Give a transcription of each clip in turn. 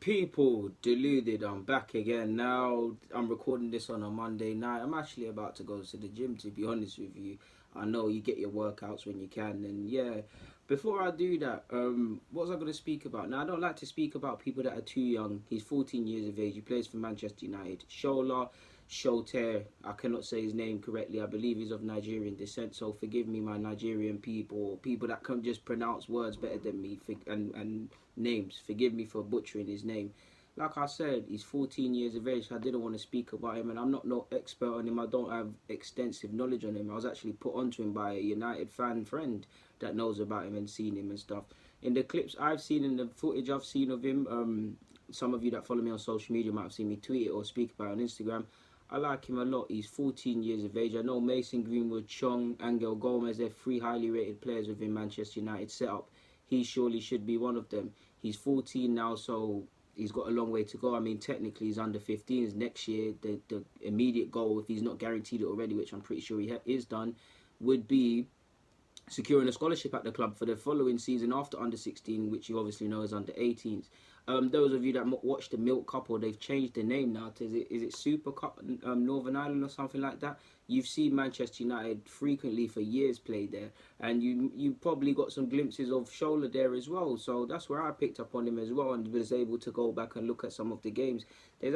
People deluded, I'm back again now. I'm recording this on a Monday night. I'm actually about to go to the gym, to be honest with you. I know you get your workouts when you can, and yeah. Before I do that, what was I going to speak about? Now, I don't like to speak about people that are too young. He's 14 years of age. He plays for Manchester United. Shola Shoretire. I cannot say his name correctly. I believe he's of Nigerian descent, so forgive me, my Nigerian people, people that can just pronounce words better than me, and names. Forgive me for butchering his name. Like I said, he's 14 years of age. So I didn't want to speak about him, and I'm not no expert on him. I don't have extensive knowledge on him. I was actually put onto him by a United fan friend that knows about him and seen him and stuff. In the clips I've seen, in the footage I've seen of him, some of you that follow me on social media might have seen me tweet it or speak about it on Instagram. I like him a lot. He's 14 years of age. I know Mason Greenwood, Chong, Angel Gomez, they're three highly rated players within Manchester United setup. He surely should be one of them. He's 14 now, so he's got a long way to go. I mean, technically he's under 15s. Next year, the immediate goal, if he's not guaranteed it already, which I'm pretty sure he is done, would be securing a scholarship at the club for the following season after under 16, which you obviously know is under 18s. Those of you that watch the Milk Cup, or they've changed the name now to, is it Super Cup Northern Ireland or something like that? You've seen Manchester United frequently for years play there, and you probably got some glimpses of Shola there as well. So that's where I picked up on him as well, and was able to go back and look at some of the games. I'm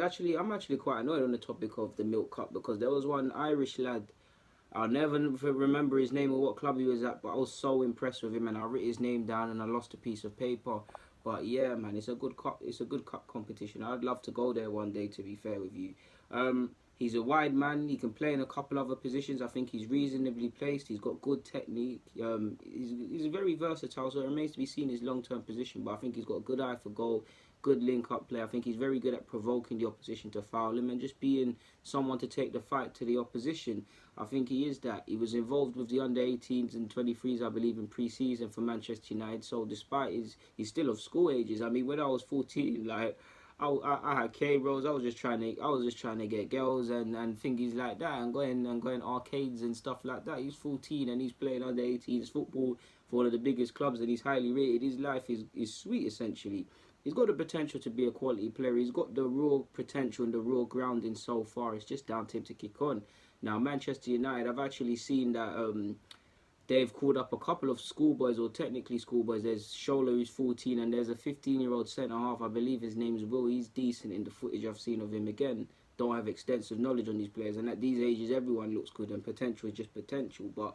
actually quite annoyed on the topic of the Milk Cup, because there was one Irish lad. I'll never remember his name or what club he was at, but I was so impressed with him, and I wrote his name down and I lost a piece of paper. But yeah, man, it's a good cup. It's a good cup competition. I'd love to go there one day, to be fair with you. He's a wide man. He can play in a couple other positions. I think he's reasonably placed. He's got good technique. He's very versatile, so it remains to be seen his long-term position. But I think he's got a good eye for goal, good link-up play. I think he's very good at provoking the opposition to foul him and just being someone to take the fight to the opposition. I think he is that. He was involved with the under-18s and 23s, I believe, in pre-season for Manchester United. So despite he's still of school ages. I mean, when I was 14, like, I had K-Rolls. I was just trying to get girls and things like that, and going arcades and stuff like that. He's 14 and he's playing under 18s football for one of the biggest clubs, and he's highly rated. His life is sweet, essentially. He's got the potential to be a quality player. He's got the raw potential and the raw grounding so far. It's just down to him to kick on. Now, Manchester United, I've actually seen that they've called up a couple of schoolboys, or technically schoolboys. There's Shola, who's 14, and there's a 15-year-old centre-half. I believe his name's Will. He's decent in the footage I've seen of him. Again, don't have extensive knowledge on these players. And at these ages, everyone looks good, and potential is just potential. But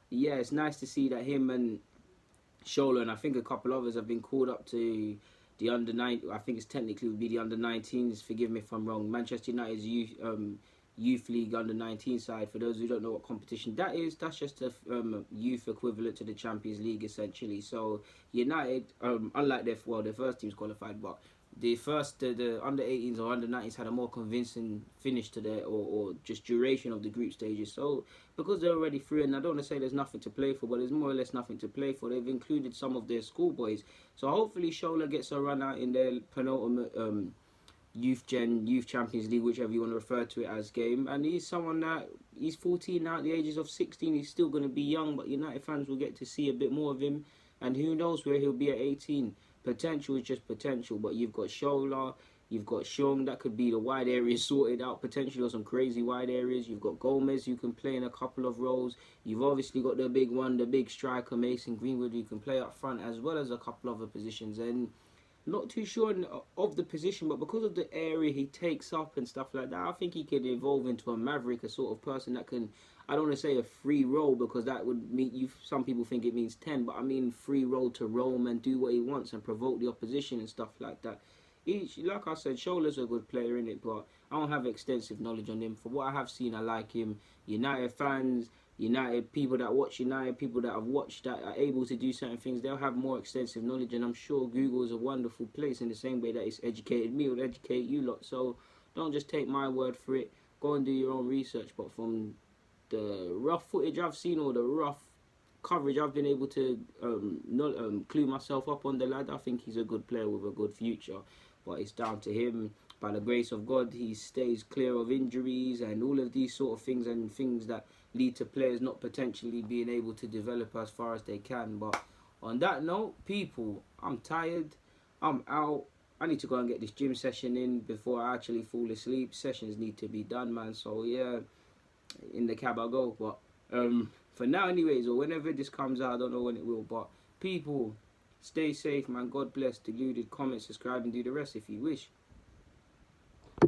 yeah, it's nice to see that him and Shola, and I think a couple others, have been called up to the under 9. I think it's technically would be the under 19s. Forgive me if I'm wrong. Manchester United's youth league under 19 side. For those who don't know what competition that is, that's just a youth equivalent to the Champions League, essentially. So United, unlike their first team's qualified, but the under 18s or under 19s had a more convincing finish to their or just duration of the group stages. So because they're already through, and I don't want to say there's nothing to play for, but there's more or less nothing to play for. They've included some of their schoolboys. So hopefully Shola gets a run out in their penultimate youth Champions League, whichever you want to refer to it as, game. And he's someone that, he's 14 now, at the ages of 16. He's still going to be young, but United fans will get to see a bit more of him, and who knows where he'll be at 18. Potential is just potential. But you've got Shola, you've got Shong, that could be the wide areas sorted out potentially, or some crazy wide areas. You've got Gomez, who can play in a couple of roles. You've obviously got the big one, the big striker, Mason Greenwood, who can play up front, as well as a couple other positions. And not too sure of the position, but because of the area he takes up and stuff like that, I think he could evolve into a maverick, a sort of person that can, I don't want to say a free role, because that would mean, some people think it means 10, but I mean free role to roam and do what he wants and provoke the opposition and stuff like that. Like I said, Shola's a good player in it, but I don't have extensive knowledge on him. For what I have seen, I like him. United fans, United people that watch United, people that have watched that are able to do certain things, they'll have more extensive knowledge, and I'm sure Google is a wonderful place in the same way that it's educated me, it will educate you lot. So don't just take my word for it, go and do your own research. But from the rough footage I've seen, or the rough coverage I've been able to clue myself up on the lad, I think he's a good player with a good future. But it's down to him. By the grace of God, he stays clear of injuries and all of these sort of things, and things that lead to players not potentially being able to develop as far as they can. But on that note, people, I'm tired, I'm out. I need to go and get this gym session in before I actually fall asleep. Sessions need to be done, man. So yeah, in the cab I go. But for now, anyways, or whenever this comes out, I don't know when it will. But people, stay safe, man. God bless. Deluded. Comment, subscribe, and do the rest if you wish.